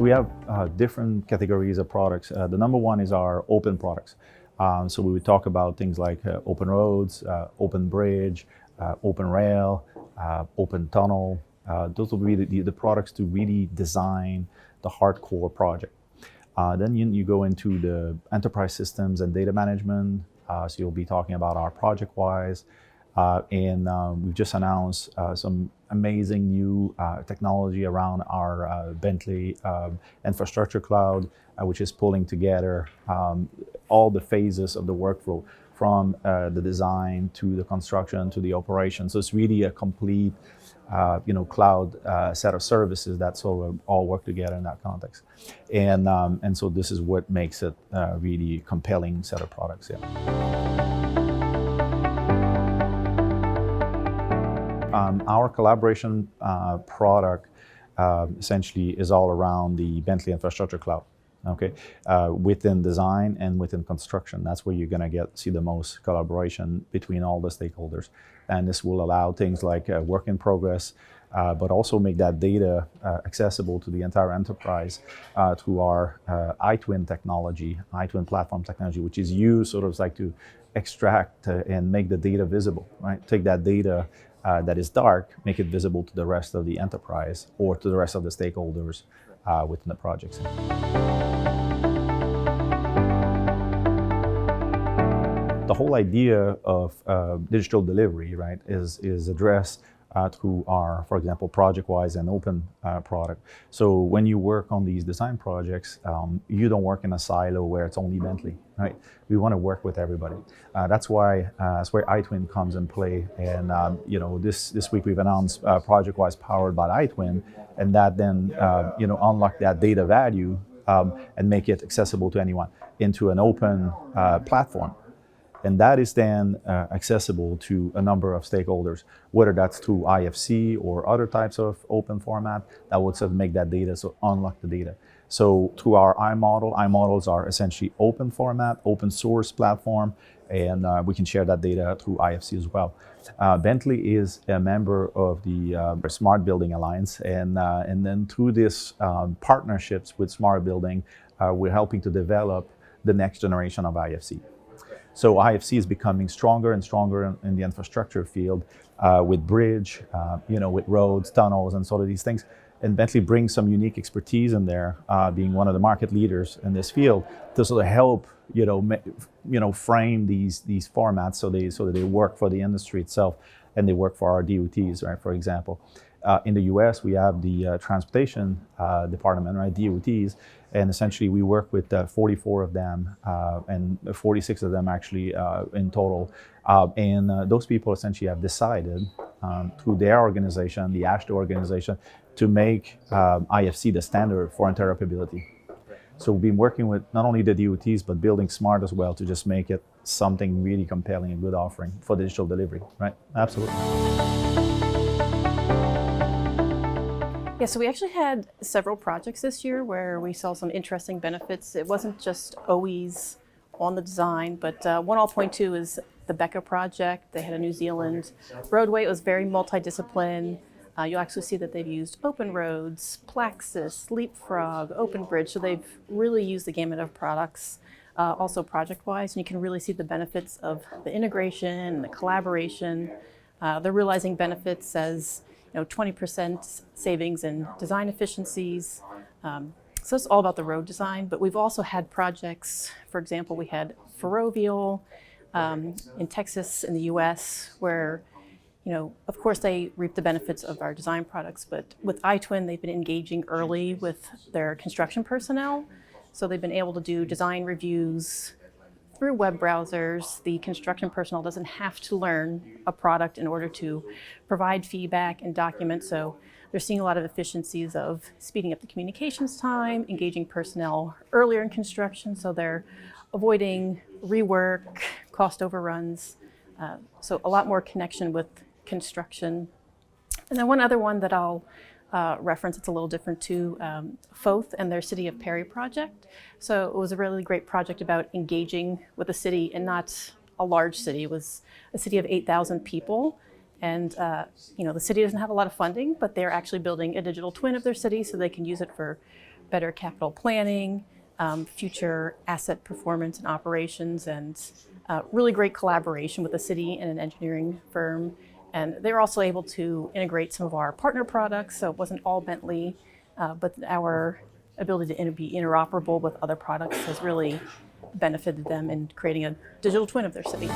So we have different categories of products. The number one is our open products. So we would talk about things like open roads, open bridge, open rail, open tunnel. Those will be the products to really design the hardcore project. Then you go into the enterprise systems and data management. So you'll be talking about our ProjectWise. And we've just announced some amazing new technology around our Bentley infrastructure cloud, which is pulling together all the phases of the workflow, from the design to the construction to the operation. So it's really a complete cloud set of services that sort of all work together in that context. And so this is what makes it a really compelling set of products. Our collaboration product essentially is all around the Bentley infrastructure cloud. Okay, within design and within construction, that's where you're going to see the most collaboration between all the stakeholders, and this will allow things like work in progress, but also make that data accessible to the entire enterprise through our iTwin technology, iTwin platform technology, which is used sort of like to extract and make the data visible. Right, take that data that is dark, make it visible to the rest of the enterprise or to the rest of the stakeholders within the projects. The whole idea of digital delivery, right, is addressed through our, for example, ProjectWise and open product. So when you work on these design projects, you don't work in a silo where it's only Bentley, right? We want to work with everybody. That's where iTwin comes in play. And this week we've announced ProjectWise powered by iTwin, and that then unlock that data value and make it accessible to anyone into an open platform. And that is then accessible to a number of stakeholders, whether that's through IFC or other types of open format that would sort of make that data, so unlock the data. So through our iModels are essentially open format, open source platform, and we can share that data through IFC as well. Bentley is a member of the Smart Building Alliance, and then through this partnerships with Smart Building, we're helping to develop the next generation of IFC. So IFC is becoming stronger and stronger in the infrastructure field with bridge, with roads, tunnels, and sort of these things. And Bentley brings some unique expertise in there, being one of the market leaders in this field, to sort of help, frame these formats so that they work for the industry itself and they work for our DOTs, right? For example, in the U.S. we have the Transportation Department, right? DOTs. And essentially, we work with 44 of them, and 46 of them actually in total. And those people essentially have decided through their organization, the AASHTO organization, to make IFC the standard for interoperability. So we've been working with not only the DOTs, but building smart as well to just make it something really compelling and good offering for digital delivery, right? Absolutely. Yeah, so we actually had several projects this year where we saw some interesting benefits. It wasn't just always on the design, but one I'll point to is the Becca project. They had a New Zealand roadway. It was very multidiscipline. You'll actually see that they've used open roads, Plaxis, Leapfrog, Open Bridge. So they've really used the gamut of products, also ProjectWise, and you can really see the benefits of the integration and the collaboration. They're realizing benefits as 20% savings in design efficiencies. So it's all about the road design, but we've also had projects, for example, we had Ferrovial in Texas in the US where, of course they reap the benefits of our design products, but with iTwin, they've been engaging early with their construction personnel. So they've been able to do design reviews through web browsers. The construction personnel doesn't have to learn a product in order to provide feedback and document. So they're seeing a lot of efficiencies of speeding up the communications time, engaging personnel earlier in construction. So they're avoiding rework, cost overruns. So a lot more connection with construction. And then one other one that I'll reference, it's a little different too, Foth and their City of Perry project. So it was a really great project about engaging with a city, and not a large city. It was a city of 8,000 people. And the city doesn't have a lot of funding, but they're actually building a digital twin of their city so they can use it for better capital planning, future asset performance and operations, and really great collaboration with the city and an engineering firm. And they were also able to integrate some of our partner products, so it wasn't all Bentley, but our ability to be interoperable with other products has really benefited them in creating a digital twin of their city.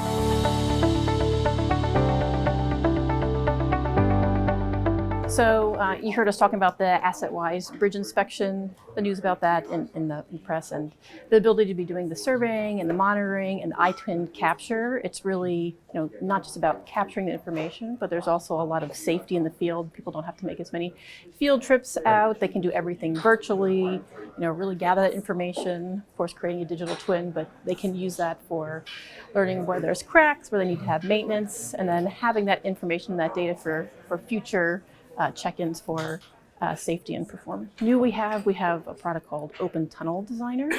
So you heard us talking about the AssetWise bridge inspection, the news about that in the press, and the ability to be doing the surveying and the monitoring and the iTwin capture. It's really, not just about capturing the information, but there's also a lot of safety in the field. People don't have to make as many field trips out. They can do everything virtually, really gather that information, of course, creating a digital twin, but they can use that for learning where there's cracks, where they need to have maintenance, and then having that information, that data for future check-ins for safety and performance. We have a product called Open Tunnel Designer.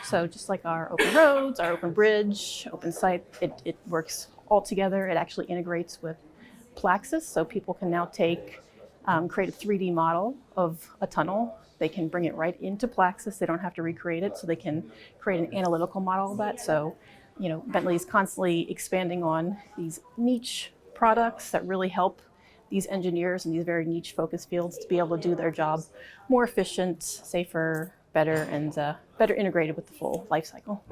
So just like our open roads, our open bridge, open site, it works all together. It actually integrates with Plaxis, so people can now create a 3D model of a tunnel. They can bring it right into Plaxis. They don't have to recreate it, so they can create an analytical model of that. So, Bentley is constantly expanding on these niche products that really help these engineers in these very niche focus fields to be able to do their job more efficient, safer, better, and better integrated with the full life cycle.